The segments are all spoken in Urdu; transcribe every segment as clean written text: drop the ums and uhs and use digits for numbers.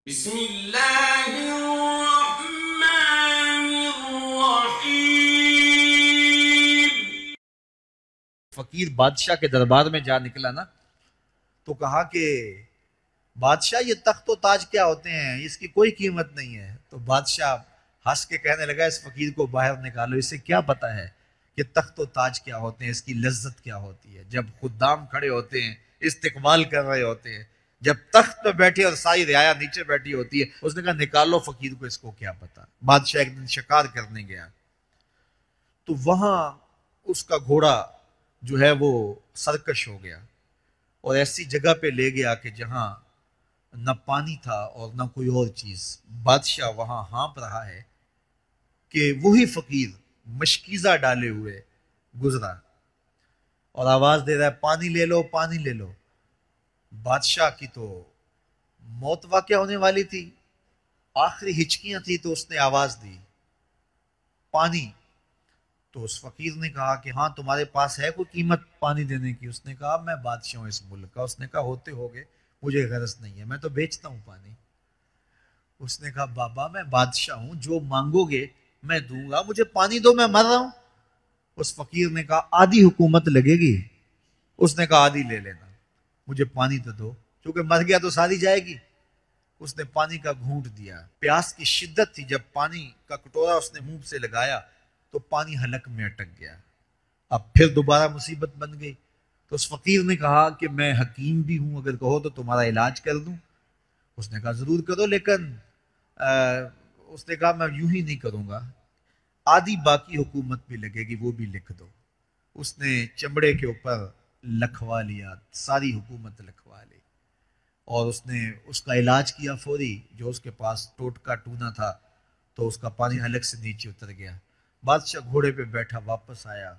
بسم اللہ الرحمن الرحیم۔ فقیر بادشاہ کے دربار میں جا نکلا نا تو کہا کہ بادشاہ یہ تخت و تاج کیا ہوتے ہیں، اس کی کوئی قیمت نہیں ہے۔ تو بادشاہ ہنس کے کہنے لگا اس فقیر کو باہر نکالو، اسے کیا پتا ہے کہ تخت و تاج کیا ہوتے ہیں، اس کی لذت کیا ہوتی ہے۔ جب خدام کھڑے ہوتے ہیں استقبال کر رہے ہوتے ہیں، جب تخت پہ بیٹھے اور ساری رعایا نیچے بیٹھی ہوتی ہے، اس نے کہا نکالو فقیر کو، اس کو کیا پتا۔ بادشاہ ایک دن شکار کرنے گیا تو وہاں اس کا گھوڑا جو ہے وہ سرکش ہو گیا اور ایسی جگہ پہ لے گیا کہ جہاں نہ پانی تھا اور نہ کوئی اور چیز۔ بادشاہ وہاں ہانپ رہا ہے کہ وہی فقیر مشکیزہ ڈالے ہوئے گزرا اور آواز دے رہا ہے پانی لے لو، پانی لے لو۔ بادشاہ کی تو موت واقع ہونے والی تھی، آخری ہچکیاں تھی، تو اس نے آواز دی پانی۔ تو اس فقیر نے کہا کہ ہاں تمہارے پاس ہے کوئی قیمت پانی دینے کی؟ اس نے کہا میں بادشاہ ہوں اس ملک کا۔ اس نے کہا ہوتے ہوگے، مجھے غرض نہیں ہے، میں تو بیچتا ہوں پانی۔ اس نے کہا بابا میں بادشاہ ہوں، جو مانگو گے میں دوں گا، مجھے پانی دو، میں مر رہا ہوں۔ اس فقیر نے کہا آدھی حکومت لگے گی۔ اس نے کہا آدھی لے لینا، مجھے پانی تو دو، کیونکہ مر گیا تو ساری جائے گی۔ اس نے پانی کا گھونٹ دیا، پیاس کی شدت تھی، جب پانی کا کٹورا اس نے منہ سے لگایا تو پانی حلق میں اٹک گیا۔ اب پھر دوبارہ مصیبت بن گئی۔ تو اس فقیر نے کہا کہ میں حکیم بھی ہوں، اگر کہو تو تمہارا علاج کر دوں۔ اس نے کہا ضرور کرو، لیکن اس نے کہا میں یوں ہی نہیں کروں گا، آدھی باقی حکومت بھی لگے گی، وہ بھی لکھ دو۔ اس نے چمڑے کے اوپر لکھوا لیا، ساری حکومت لکھوا لی، اور اس نے اس کا علاج کیا فوری۔ جو اس کے پاس ٹوٹکا ٹونا تھا تو اس کا پانی حلق سے نیچے اتر گیا۔ بادشاہ گھوڑے پہ بیٹھا واپس آیا،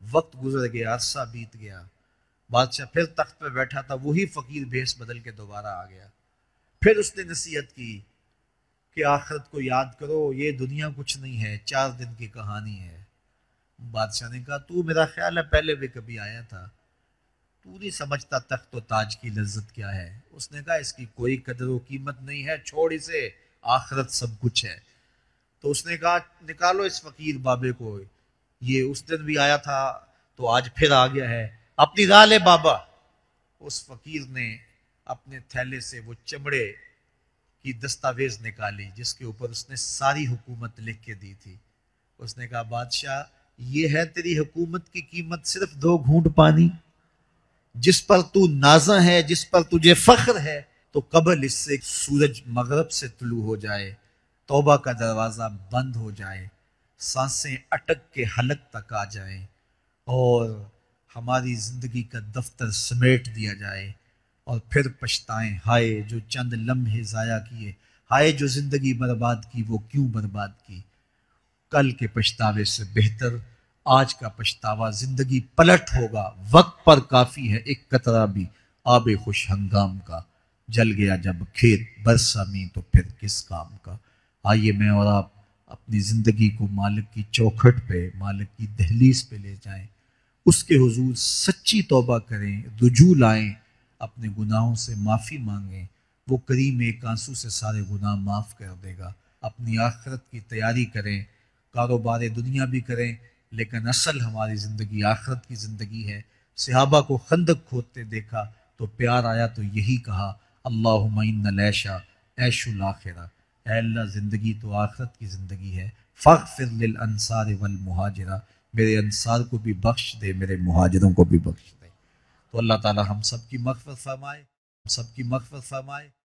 وقت گزر گیا، عرصہ بیت گیا۔ بادشاہ پھر تخت پہ بیٹھا تھا، وہی فقیر بھیس بدل کے دوبارہ آ گیا۔ پھر اس نے نصیحت کی کہ آخرت کو یاد کرو، یہ دنیا کچھ نہیں ہے، 4 دن کی کہانی ہے۔ بادشاہ نے کہا تو میرا خیال ہے پہلے بھی کبھی آیا تھا، تو نہیں سمجھتا تخت و تاج کی لذت کیا ہے۔ اس نے کہا اس کی کوئی قدر و قیمت نہیں ہے، چھوڑ اسے، آخرت سب کچھ ہے۔ تو اس نے کہا نکالو اس فقیر بابے کو، یہ اس دن بھی آیا تھا تو آج پھر آ گیا ہے، اپنی راہ لے بابا۔ اس فقیر نے اپنے تھیلے سے وہ چمڑے کی دستاویز نکالی جس کے اوپر اس نے ساری حکومت لکھ کے دی تھی۔ اس نے کہا بادشاہ یہ ہے تیری حکومت کی قیمت، صرف 2 گھونٹ پانی، جس پر تو نازاں ہے، جس پر تجھے فخر ہے، تو قبل اس سے سورج مغرب سے طلوع ہو جائے، توبہ کا دروازہ بند ہو جائے، سانسیں اٹک کے حلق تک آ جائیں، اور ہماری زندگی کا دفتر سمیٹ دیا جائے، اور پھر پچھتائیں ہائے جو چند لمحے ضائع کیے، ہائے جو زندگی برباد کی، وہ کیوں برباد کی۔ کل کے پچھتاوے سے بہتر آج کا پچھتاوا زندگی پلٹ ہوگا، وقت پر کافی ہے ایک قطرہ بھی آب خوش ہنگام کا، جل گیا جب کھیت برسا میں تو پھر کس کام کا۔ آئیے میں اور آپ اپنی زندگی کو مالک کی چوکھٹ پہ، مالک کی دہلیز پہ لے جائیں، اس کے حضور سچی توبہ کریں، رجوع لائیں، اپنے گناہوں سے معافی مانگیں، وہ کریم ایک آنسو سے سارے گناہ معاف کر دے گا۔ اپنی آخرت کی تیاری کریں، کاروبار دنیا بھی کریں، لیکن اصل ہماری زندگی آخرت کی زندگی ہے۔ صحابہ کو خندق کھودتے دیکھا تو پیار آیا تو یہی کہا اللہم ان العیش عیش الآخرہ، اے اللہ زندگی تو آخرت کی زندگی ہے، فاغفر للانصار والمہاجرہ، میرے انصار کو بھی بخش دے، میرے مہاجروں کو بھی بخش دے۔ تو اللہ تعالی ہم سب کی مغفرت فرمائے، ہم سب کی مغفرت فرمائے۔